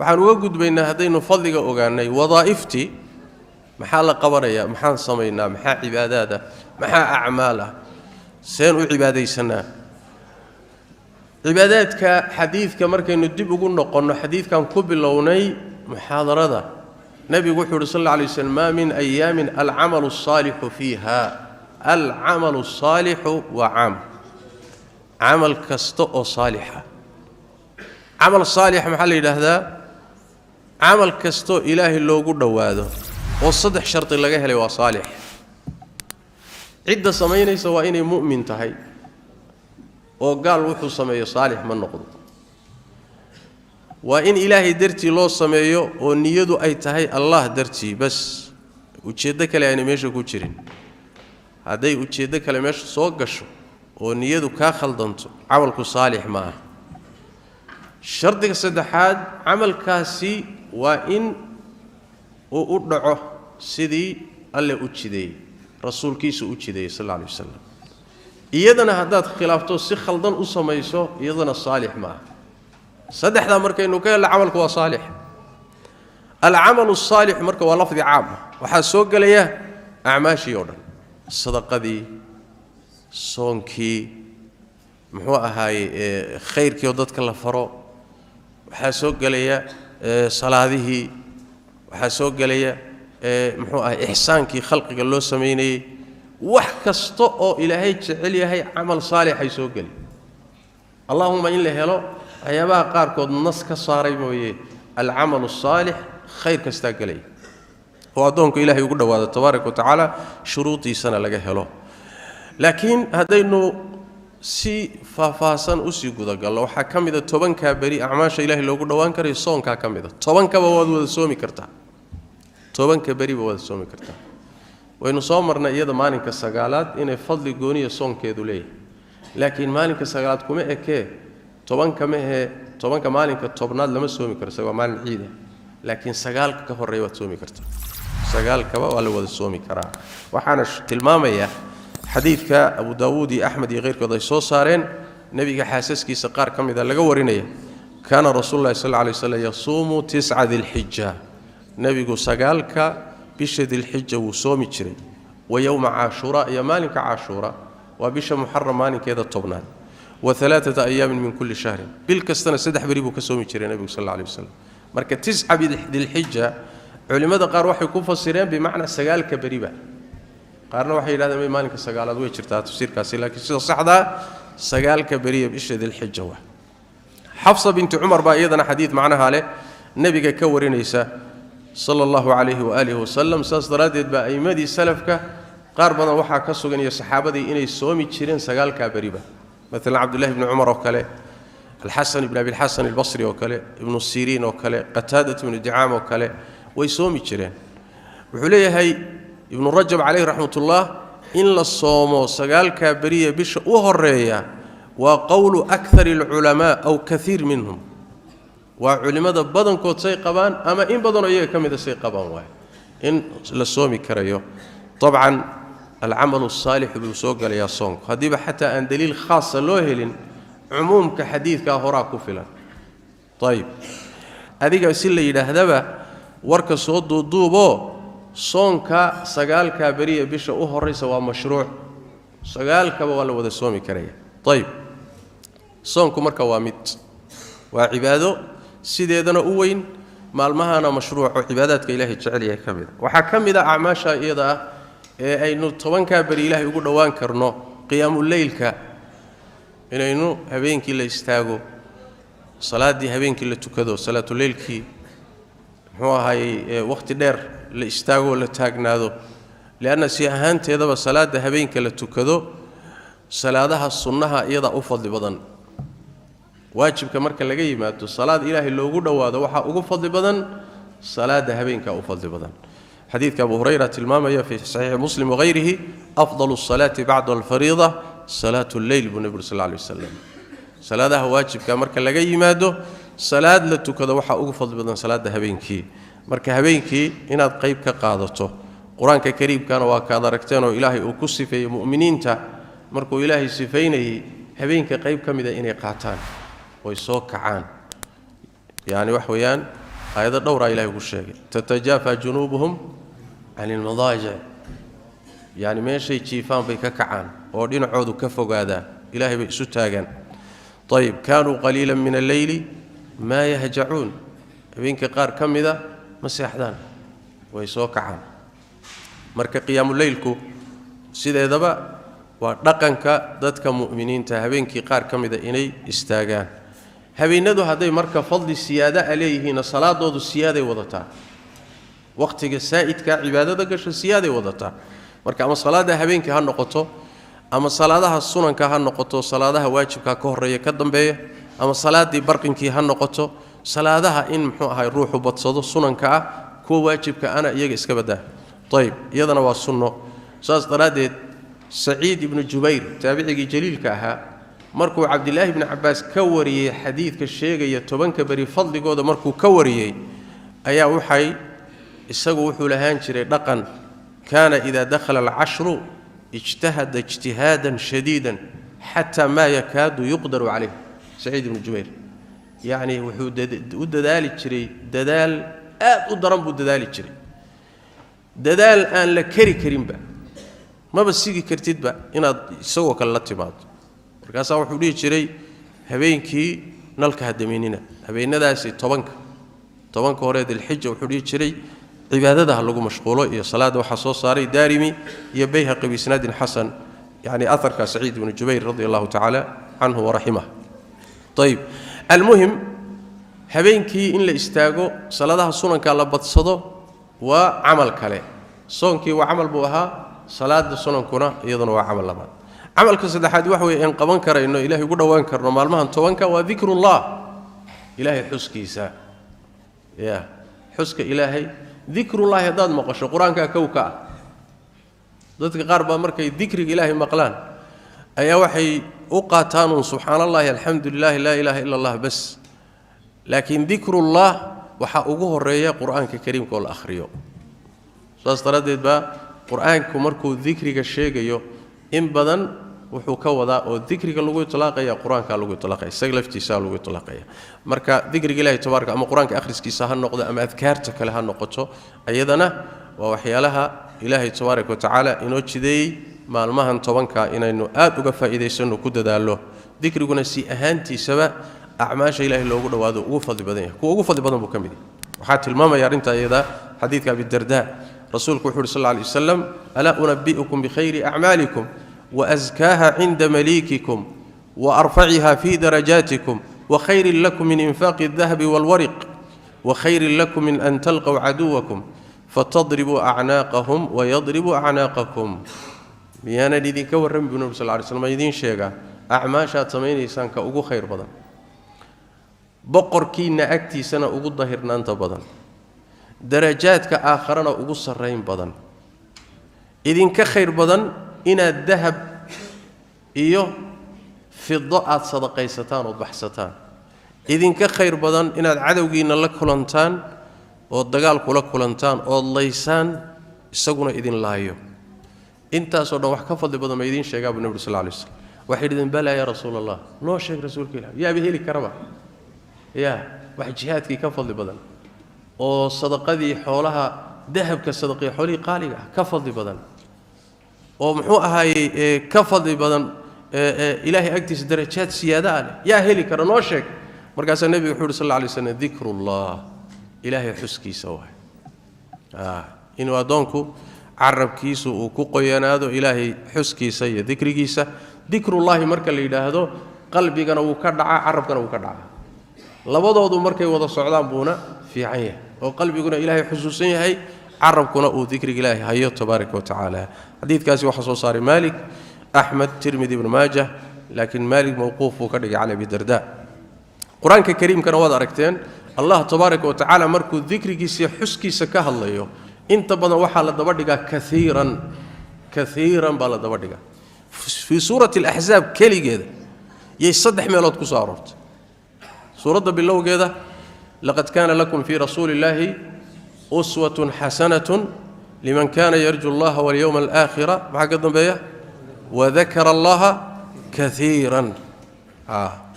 waxaan uga gudbaynaa haddaynu fadliga ogaanay wadaa'iftii maxaa la qabanayaa maxaan samaynaa maxaa cibaadaada maxaa acmaal ah seen u cibaadaysanaa cibaadaadka xadiidka markaynu dib ugu noqonno xadiidkan ku bilownay muxaadarada nabigu wuxuu yidhi sal alla alay wasallam maa min ayaamin alcamalu asaalixu fiiha alcamalu asaalixu waa camal kasta oo saalixa camal saalix maxaa la yidhaahdaa camal kastoo ilaahay loogu dhowaado oo saddex shardi laga helay waa saalix cidda samaynaysa waa inay mu'min tahay oo gaal wuxuu sameeyo saalix ma noqdo waa in ilaahay dartii loo sameeyo oo niyadu ay tahay allah dartii bas ujeeddo kale aanay meesha ku jirin hadday ujeeddo kale meesha soo gasho oo niyadu kaa khaldanto camalku saalix ma aha shardiga saddexaad camalkaasi waa in uu u dhaco sidii alle u jideeyey rasuulkiisu u jideeyey sal alla alay wasalam iyadana haddaad khilaafto si khaldan u samayso iyadana saalix ma aha saddexdaa markaynu ka helno camalku waa saalix alcamalu asaalix marka waa lafdi caam ah waxaa soo gelaya acmaashii oo dhan sadaqadii soonkii muxuu ahaaye khayrkii oo dadka la faro waxaa soo gelaya salaadihii waxaa soo gelaya muxuu ahay ixsaankii khalqiga loo samaynayey wax kasta oo ilaahay jecel yahay camal saalixay soo geli allahuma in la helo waxyaabaha qaarkood nas ka saaray mooye alcamalu asaalix khayr kastaa gelaya oo addoonku ilaahay ugu dhowaado tabaaraka wa tacaala shuruudiisana laga helo laakiin haddaynu si faahfaahsan usii gudagalno waxaa ka mida 10 beri acmaasha ilaahay loogu dhowaan karayo soonkaa ka mida 10kaba waad wada soomi kartaa 10 beriba waad soomi kartaa waynu soo marnay iyada maalinka sagaalaad inay fadli gooniya soonkeedu leeyahay laakiin maalinka sagaalaad kuma ekee 10 ma ahe 10 maalinka tobnaad lama soomi karo waa maalin ciid laakiin 9 ka horeeya waad soomi kartaa 9kaba waa la wada soomi karaa waxaana tilmaamaya xadiidka abu daawuud iyo axmed iyo keyrkood ay soo saareen nebiga xaasaskiisa qaar ka mida laga warinaya kaana rasuulullaahi sal alla alay wasallam yasuumu 9 dilxija nebigu 9ka bisha dilxija wuu soomi jiray wa yowma caashuuraa iyo maalinka caashuuraa waa bisha muxaram maalinkeeda tobnaad wa 3 ayaamin min kulli shahrin bil kastana 3 beri buu ka soomi jiray nebigu sal alla alay wasallam marka 9 dilxija culimada qaar waxay ku fasireen bimacna 9ka beriba qaarna waxay yiraahdeen maalinka sagaalaad way jirtaa tafsiirkaasi laakiin sida saxda 9ka beriya bisha dilxija waa xafsa bint umar baa iyadana xadiid macnaha leh nabiga ka warinaysa sallallahu alayhi wa alihi wasallam saas daraadeed baa aymadii salafka qaar badan waxaa ka sugan iyo saxaabadii inay soomi jireen 9ka beriba مثلا عبد الله بن عمر وكله الحسن بن ابي الحسن البصري وكله ابن السيرين وكله قتادة بن دعامة وكله ويسومي جيرين وحليه هي ابن رجب عليه رحمة الله إن الصوم 9 بريه بش وهرية وقول أكثر العلماء أو كثير منهم وعلماء بدن كوت سيقبان أما إن بدن إيه كم إذا سيقبان واحد إن للصوم كريو طبعا العمل الصالح بسوق يا صوم هذه حتى أن دليل خاص لوهلين عموم كحديث كهراء كفلا طيب هذه قصيلة إلى هذا ورك صوت ضوبه صونك 9 بريه بش وهريسه ومشروع 9 ولا ودا صومي كريه طيب صونك marka waa mid waa cibaado sideedana u weyn maalmahana mashruuc cibaadaadka ilaahay jecel yahay kamid waxa kamid ah acmaasha iyada ee aynu 10 bari ilaahay ugu dhawaan karno qiyaamul leylka inaynu habeenkii la istaago salaadii habeenkii la tukado salaatul leylkii muxuu ahay waqti dheer la istaago la taagnaado لأن سيهانتيدا صلاة habeenka la tukado salaadaha sunnaha iyada u fadli badan waajibka marka laga yimaado salaad ilaahay loogu dhawaado waxa ugu fadli badan salaada habeenka u fadli badan حديث أبو هريرة tilmaamaya في صحيح مسلم وغيره أفضل الصلاة بعد الفريضة صلاة الليل بالنبي صلى الله عليه وسلم صلاة واجبك marka laga yimaado salaad la tukado waxa ugu fadli badan salaada habeenkii marka habeenkii inaad qayb ka qaadato quraanka kariimkana waa ka aragteen oo ilaahay uu ku sifeeyay muuminiinta markuu ilaahay sifeynay habeenka qayb kamida inay qaataan oo soo kacaan yaani wax weeyaan آيات الدورة إلهي وشيء تتجافى جنوبهم عن المضاجع يعني ما شيء شيفان بككعان ودين عودوا كفوا هذا إلهي بيسوتاجن طيب كانوا قليلا من الليل ما يهجعون بينك قار كم إذا مسيحدان ويسوكعان مرك قيام الليلكو سيدا دبا ودقنك ددك مؤمنين تهبينك قار كم إذا إني استاجان هبيندو هذي مرك فضل السيادة عليه هنا صلاة ضد السيادة وضطا وقت السائد كعبادة قش السيادة وضطا مرك أما صلاة هبينك هالنقطة أما صلاة السنن كهالنقطة صلاة واجب كهرية كدم بيه أما صلاة دي برقنك هالنقطة صلاة إن محوها الروح وبتصد السنن كو واجب كأنا يجلس كبده طيب يدنا والسنة ساس طرادة سعيد بن جبير تابعي جليل كها مركو عبد الله بن عباس كوري حديث كالشيء يتبنك بري فضل جود مركو كوري أيا وحي السجو حلهان شري رقن كان إذا دخل العشر اجتهد اجتهادا شديدا حتى ما يكاد يقدر عليه سعيد بن جبير يعني وحود ددال شري ددال ضرب ددال شري ددال أن لكري كريم بقى ما بس يجي كرتيد بقى إن سوى كاللاتمات markaas wuxuu dhigi jiray habeenkii nalka hadamiinina habeenadaasi 10 hore dilxijja wuxuu dhigi jiray cibaadada lagu mashquulo iyo salaada waxa soo saaray daarimi iyo bayhaqi bi sanad hasan yani atharka sa'id ibn jubayr radiyallahu ta'ala anhu wa rahimah طيب المهم habeenkii in la istaago salaadaha sunanka la badsado waa amal kale soonkii waa amal buu ahaa salaada sunankuna iyaduna waa amal labaad عمل كسدحاد وحوي إن قبان كرينه إلهي يقول وان كرنا مالمهن توانك وذكر الله إلهي حسكي سا يا حسك إلهي ذكر الله هذا مقش القرآن كوكا ضدك غربا مركي ذكر إلهي مقلان أي وحي أقاتان سبحان الله الحمد لله لا إله إلا الله بس لكن ذكر الله وحقوقه الرئي قرآن كريم كل أخريو سأستردد با قرآن كمركو ذكر الشيء إن بدن وحوك وضع والذكر كاللغو يطلقيا قرآن كاللغو يطلقيا سجل افتساء اللغو يطلقيا مركا ذكر الله تبارك أما قرآن كأخرس كيساها النقطة أما أذكارتك لها النقطة أيضنا ووحيالها إلهي تبارك وتعالى إنو تشدي مع المهن طبانكا إنو آد وقفا إذا يسنو كد دالو ذكر قنا سي أهانتي سبا أعماش إلهي اللغو دوادو وفضل بدنيا كو وفضل بدن بكمدي وحاتي الماما يارنتا أيضا حديثك بالدرداء رسولك صلى الله عليه وسلم ألا أنبئكم بخير أعمالكم وأزكاها عند مليككم وأرفعها في درجاتكم وخير لكم من إنفاق الذهب والورق وخير لكم من أن تلقوا عدوكم فتضربوا أعناقهم ويضربوا أعناقكم ميانا دي كورم بن صلى الله عليه وسلم يدين شيغا أعماشا تمين إنسان كأوغو خير بدن بقر كينا أكتي سنة أوغو ظهرنا أنت بدن درجات كآخرنا أوغو سرين بدن إذن كخير بدن إن الذهب إيوه في الضاء صدقيستان وبحثتان إذن كخير بدن إن العدوين لك كلنتان والدجال كلك كلنتان والليسان يسقون إذن لا يو أنت صرنا وحكفل بدن ما يدين شيء قبل النبي صلى الله عليه وسلم واحد إذن بلا يا رسول الله نو شيء رسول كله يا بهلي كربا يا واحد جهاد كي كفل بدن والصدقة دي حولها ذهب كالصدقة حولي قالي كفل بدن ومحوها هاي كفض بدن إلهي أكتس درجات سيادة عليه يا هلي كرنوشك مركز النبي صلى الله عليه وسلم ذكر الله إلهي حسكي سواه إنه أدونكو عرب كيسو وكوقيانادو إلهي حسكي سي ذكر كيسا ذكر الله مركز اللي هذا قلبي كان وكدعا عرب كان وكدعا لبضوا مركز وضع الصعدان بونا في عيه وقلبي كان إلهي حسوسين هاي عرب كنا ذكر الله هي تبارك وتعالى حديث كاسي وحصو صار مالك أحمد ترمذي بن ماجه لكن مالك موقوف وكرج على أبي الدرداء قرآن كريم كان وضع ركتين الله تبارك وتعالى مركو ذكر كيسي حسكي سكاه الله يو انت بنا وحال الدبردقة كثيرا بالا الدبردقة في سورة الأحزاب كلي كذا يصدح ميلاد كسارات سورة بالله كذا لقد كان لكم في رسول الله أسوة حسنة لمن كان يرجو الله واليوم الآخرة مع قدم بيه وذكر الله كثيرا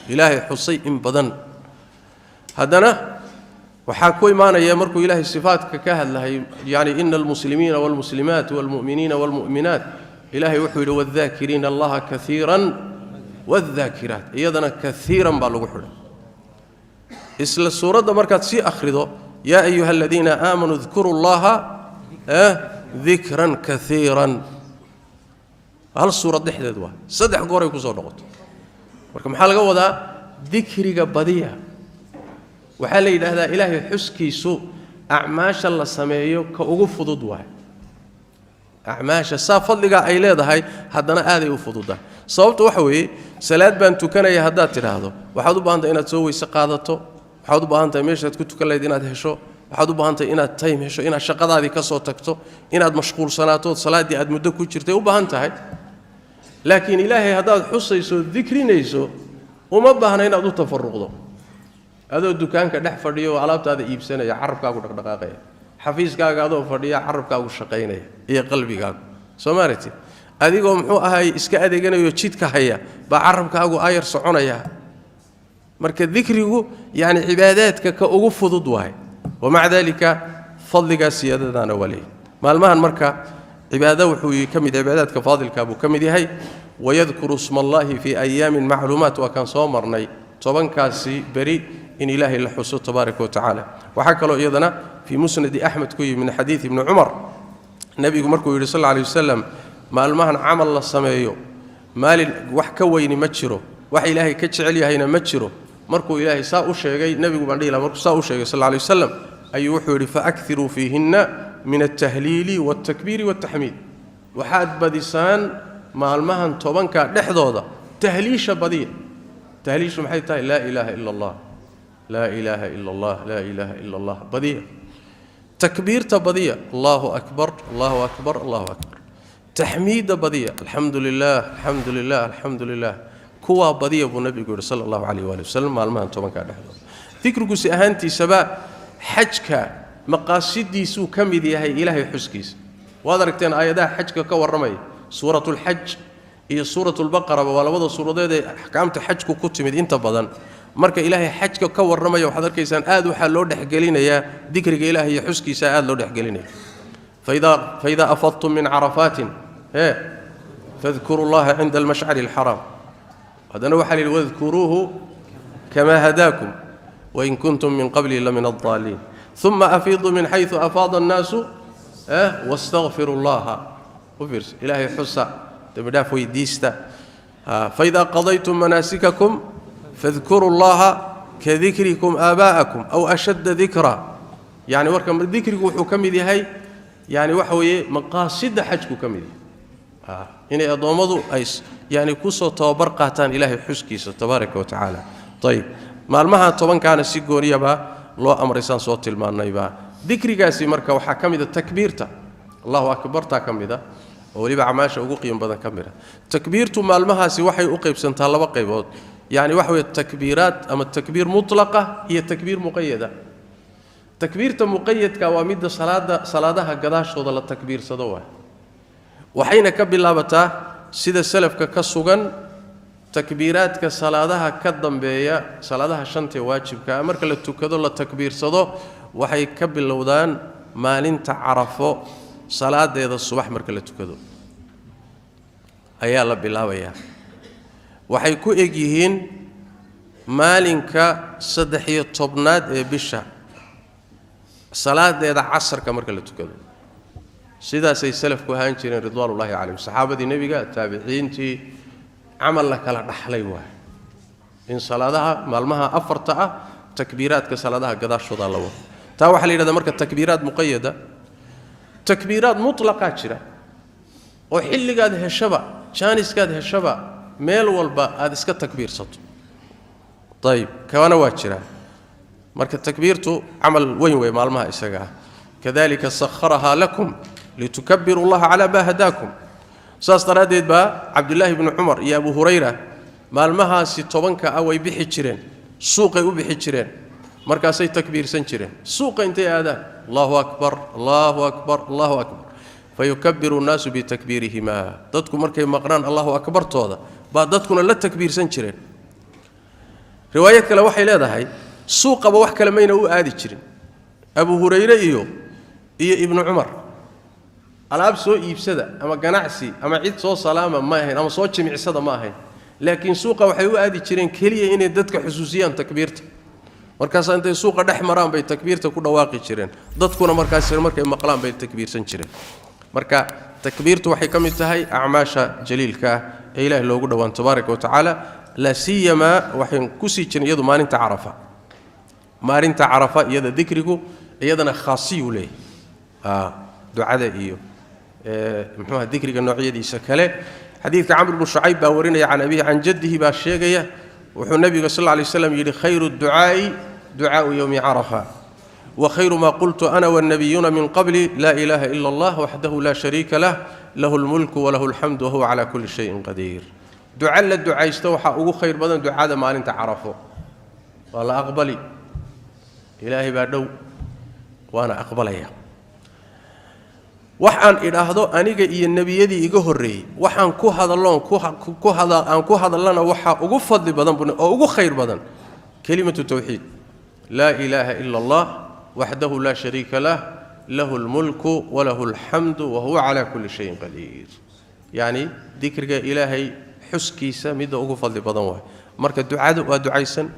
إلهي حصي إن بدن هدنا وحاكوي مانا يمركو إلهي الصفات كهل يعني إن المسلمين والمسلمات والمؤمنين والمؤمنات إلهي وحول والذاكرين الله كثيرا والذاكرات إيضا كثيرا بالوحول إسلا السورة مركات سي أخرضه يا أيها الذين آمنوا اذكروا الله ذكرا كثيرا هل السورة دحدة دوا صدح قوري كسور نقط وركم حال قوضا ذكرك بديع وحال إلى إلهي حسكي سوء أعماش الله سميه كأغفض دوا أعماش السافض لقاء أيلاد هاي هدنا آذي وفض ده صوت وحوي سلاد بان تكنا يهدات هذا وحدو بانت إنا تسوي سقادته وحدو بانت ميشهد كنت كلا إنا تهشو وحدو بانت إنا تايم هشو إنا شقاد هذه كسو تكتو إنا مشغول صلاته صلاة دي أد مدة كوتشرتي وبانت هاي لكن إلهي هداد حصي سو ذكري نيسو وما بهنا إنا دو تفرق ده هذا الدكان كدح فرديو علابت هذا إيبسنا يا عرب كاغو دقدقاقيا حفيز كاغو فرديا عرب كاغو شقينيا يا قلبي كاغو سومارتي adigoo muxuu ahay iska adeeganayo jidka haya ba carabkaagu ayar soconaya marka dhikrigu yaani cibaadaadka ka ugu fudud waay ومع ذلك فضلك سيادتنا ولي maalmahan marka cibaado wuxuu kamid cibaadaadka fadilka buu kamid yahay ويذكر اسم الله في ايام معلومات وكان soo marnay tobankaasi bari in ilaahi la xuso tabaaraka wa taala waxa kale iyadana fi musnad ahmed kuyi min hadith ibn umar nabigu markuu yiri sallallahu alayhi wasallam maalmahan amal la sameeyo maalin wax ka weyni ma jiro wax ilaahay ka jecel yahayna ma jiro markuu ilaahay saa u sheegay nabigu bandhiila markuu saa u sheegay sallallahu alayhi wasallam ayuu wuxuu yiri fa akthiru fihinna min at-tahlil wat-takbir wat-tahmid waxaad badisaan maalmahan tobanka dhexdooda tahliisha badiya tahliishu maxay tahay la ilaha illa allah la ilaha illa allah la ilaha illa allah badiya takbirta badiya allahu akbar allahu akbar allahu akbar تحميد بديع الحمد لله الحمد لله الحمد لله كوا بديع ابو النبي صلى الله عليه واله وسلم مالمان توبان كا دخدو ذكرك سي اهانتي سبا حجك مقاصدي سو كميد يحيى الهي حسكيس وادركتين ايادها حجك كورمي سوره الحج هي سوره البقره ولا ودا سوروديد احكامته حجك كتمد انت بدن marka ilaahay xajka ka warramayo waxaad arkaysaan aad waxa loo dhaxgelinayaa dhikriga ilaahay xuskiisa aad loo dhaxgelinayaa فإذا أفضتم من عرفات فاذكروا الله عند المشعر الحرام هذا نوحل واذكروه كما هداكم وإن كنتم من قبل لمن الضالين ثم أفيضوا من حيث أفاض الناس واستغفروا الله وفرس إلهي حسا تبدافوا يديستا فإذا قضيتم مناسككم فاذكروا الله كذكركم آباءكم أو أشد ذكرا يعني وركم ذكرك وحكم ذي هاي يعني وحوي مقاصد حجك كمل هنا أضمضوا أيس يعني كوسو توبر قاتان إلهي حسكيس تبارك وتعالى طيب مالمها طبعا كان سيغوريا با لو أمر إنسان صوت المعنى با ذكري قاسي مركا وحكم إذا تكبيرته الله أكبر تكم إذا ولي بعماش أقيم بدن كمرة تكبيرته مالمها سي وحي أقيم سنتها الله بقيبود يعني وحوي التكبيرات أما التكبير مطلقة هي التكبير مقيدة تكبيرته مقيد كوامد صلاتها قداش ولا التكبير صدوه وحين كبل لابتا سيد السلف كسوغن تكبيرات كصلاتها كدم بيا صلاتها شنتي واجب كامر كلا تكدو لا تكبير صدو وحي كبل لودان مالين تعرفوا صلاه ديد الصبح مر كلا تكدو ايا لا بلاويا وحي كو ايغيهين مالينكا 13 بشا صلاة إذا عصر كمر كلا تكذب سيدا سيسلف كهان جيرين رضوان الله عليهم صحابة النبي قال تابعين تي عمل لك لا دحلي واحد إن صلاتها مالمها أفرتها تكبيرات كصلاتها قداش وضع الله تا waxa la yiraahdaa marka takbiiraad muqayyada takbiiraad mutlaqaa jira oo xilligaad heshaba jaaniskaad heshaba meel walba aad iska takbiirsato طيب kawana waa jira marka takbiirtu amal weyn way maalmaha isaga kadalika sakharaha lakum litukabbiru Allah ala ma hadakum saas taradeed ba Abdullah ibn Umar iyo Abu Hurayra maalmahaasi 10ka way bixi jireen suuqay u bixi jireen markaasay takbiirsan jireen suuqa intay aadaan Allahu akbar Allahu akbar Allahu akbar fayukabbiru an-nasu bi takbirihima dadku markay maqraan Allahu akbar tooda ba dadkuna la takbiirsan jireen riwaayad kale waxay leedahay suuqaba wax kale mayna u aadi jirin أبو هريرة إيو ابن عمر alaab soo iibsada ama ganacsi ama cid soo salaama ma ahayn ama soo jimicsada ma ahayn laakiin suuqa waxay u aadi jireen kaliya inay dadka xusuusiyaan takbiirta markaas intay suuqa dhex maraan bay takbiirta ku dhawaaqi jireen dadkuna markaas markay maqlaan bay takbiirsan jireen marka takbiirtu waxay kamid tahay acmaasha jaliilka ee Ilaahay loogu dhawaan tabaaraka wa taala la siyama waxaan ku sii jirnay iyadu maalinta Carafa iyada dhikrigu iyadana khaasiyu leeyahay ducada iyo محمد ذكرك النوعية دي سكله حديث عمرو بن شعيب باورنا عن أبيه عن جده باشيغية وحو النبي صلى الله عليه وسلم يقول خير الدعاء دعاء يوم عرفة وخير ما قلت أنا والنبيون من قبل لا إله إلا الله وحده لا شريك له له الملك وله الحمد وهو على كل شيء قدير دعاء الدعاء يستوحى أو خير بدن دعاء ما أنت عرفه والله أقبلي إلهي بعدو وأنا أقبلي waxaan idhaahdo aniga iyo nabiyadii iga horeeyay waxaan ku hadalana waxa ugu fadli badan oo ugu khayr badan kalimatu tawxiid la ilaha illa allah wahdahu la sharika lah lahu almulku wa lahu alhamdu wa huwa ala kulli shay'in qadir yani dhikriga ilaahay xuskiisa mid ugu fadli badan waa marka ducadu waa ducaysan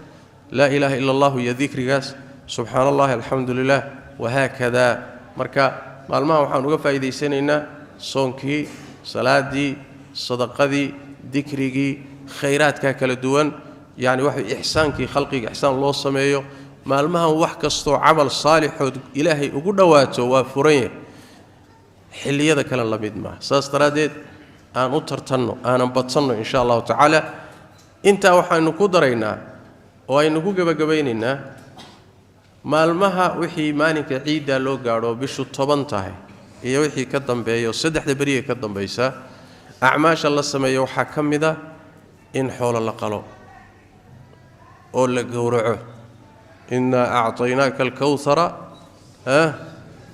la ilaha illa allah ya dhikrigaas subhanallah alhamdulillah wa hakada marka maalmaha waxaan uga faa'iideysanaynaa soonkii salaadii sadaqadii dhikrigii khayraadka kala duwan yani wax ihsaankii khalqiga ihsaan loo sameeyo maalmahan wax kasto amal saalixood ilaahay ugu dhawaato waa furan xilliyada kala la mid ma saas daraadeed aan u tartanno aanan badsanno insha Allah taala inta waxaanu ku daraynaa oo aynu ku gabagabaynaynaa maalmaha wixii maalinka ciida loo gaaro bishu 10 tahay iyo wixii ka dambeeyo saddexda bariye ka dambaysa acmaasha la sameeyo waxa kamida in xoolo la qalo oo la gowraco inna a'taynaka al-kawthara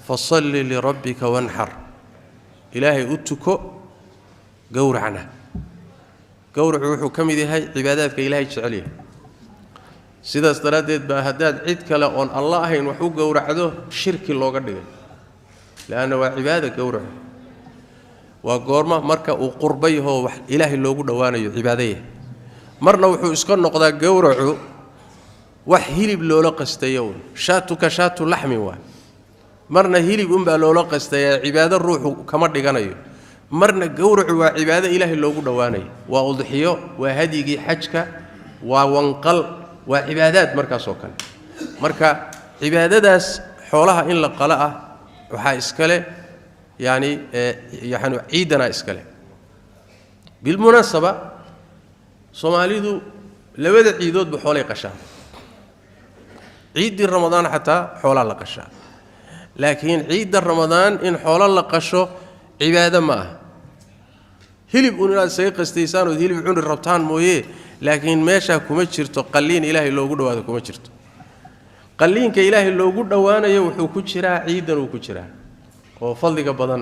fasalli li rabbika wanhar ilaahi utuko gowracna gowracu wuxuu kamid yahay cibaadaadka ilaahay jecel yahay sidaas daraadeed baa hadaad cid kale oon Allah ahayn wax u gowracdo shirki looga dhigay laana waa cibaada gowrac waa goorma marka uu qurbayho wax ilaahay loogu dhawaanayo cibaadada marna wuxuu iska noqdaa gowracu wax hilib loola qastayo shaatu ka shaatu lahmi waa marna hilib baa loola qastaya cibaada ruuxu kama dhiganayo marna gowracu waa cibaada ilaahay loogu dhawaanayo waa udhiyo waa hadiyigi xajka waa wanqal وعبادات مركز وكل مركا عبادات حولها إن لقلاء وحا إسكاله يعني عيدنا إسكاله بالمناسبة صوماليدو لبدا عيدود بحولي قشام عيد رمضان حتى حولا لقشام لكن عيد رمضان إن حولا لقشو عبادة ما هلب أننا سيق استيسان وهلب عون الربطان مويه لكن ماشا كما جرتو قلين إلهي لوغو دواده كما جرتو قلين كإلهي لوغو دوانا يوحو كجرا عيدا وكجرا وفضلك بدن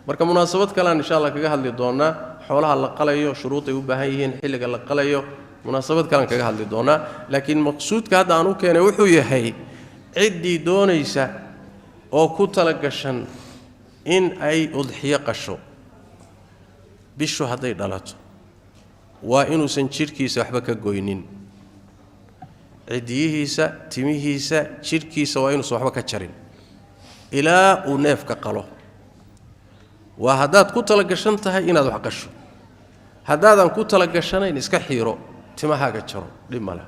marka munaasabad kale insha Allah kaga hadli doona xoolaha la qalayo shuruuday u baahan yihiin xilliga la qalayo munaasabad kale kaga hadli doona laakiin maqsuudka hadda aanu keenay wuxuu yahay cidii doonaysa oo ku tala gashan in ay udhiya qasho bishu haday dhalato waa inuu san jirkiisa waxba ka goynin cidiyihiisa timihiisa jirkiisa waa inuu waxba ka jarin ilaa uu neef ka qalo waa hadaad ku tala gashan tahay inaad wax qasho hadaadan ku tala gashanayn iska xiiro timahaaga jaro dhimala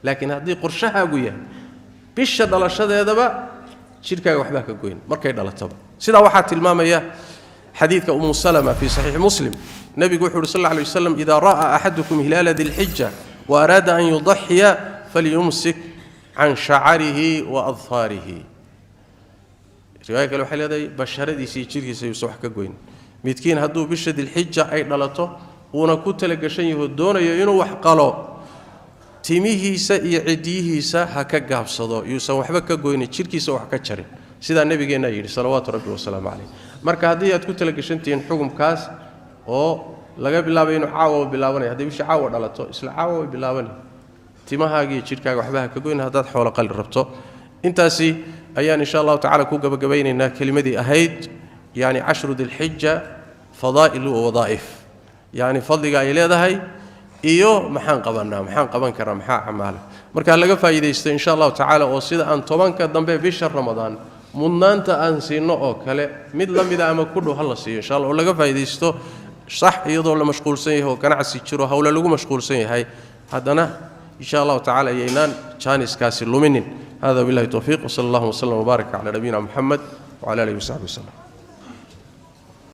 laakiin hadii qorshahaagu yahay bisha dhalashadeedaba jirkaaga waxba ka goyn markay dhalataba sida waxa tilmaamaya حديث أم سلمة في صحيح مسلم نبي صلى الله عليه وسلم إذا رأى أحدكم هلال ذي الحجة وأراد أن يضحي فليمسك عن شعره وأظفاره رواية قالوا حل هذا بشرة دي سيجيري سيوسوح كقوين متكين هدو بشة ذي الحجة أي دلته ونكوت لك شيء يهدون يينو وحقلو تيميه سيعديه سهكا قابصدو يوسوح بكقوين تشيركي سوح كتشري سيدا النبي قينا يري صلوات ربي والسلام عليه marka hadii aad ku tala gashantiin xukumkaas oo laga bilaabo inuu caawo bilaabanay hadii bisha caawo dhalato isla caawo bilaabanay timahaaga iyo jirkaaga waxba ka goyn hadaad xoolo qal rabto intaasi أيان إن شاء الله تعالى كوكب جبيننا كلمة دي أهيد يعني 10 ذي الحجة فضائل ووظائف يعني فضل قايل هذا هي إيوه محن قبان كرام محا عماله مركا لقى فايدة إن شاء الله تعالى وصيدا أن طبعا كدم بشهر رمضان منانتا أن سينو أو كله مثل مذا أما كله هلا سي إن شاء الله ولقى فايدة صح يضل مشغول سيه وكان عسي تشرو هولا لقوا مشغول سيه هاي هذانا إن شاء الله تعالى ينان شانس كاسر لمنين هذا بالله التوفيق وصلى الله وسلم وبارك على نبينا محمد وعلى آله وصحبه وسلم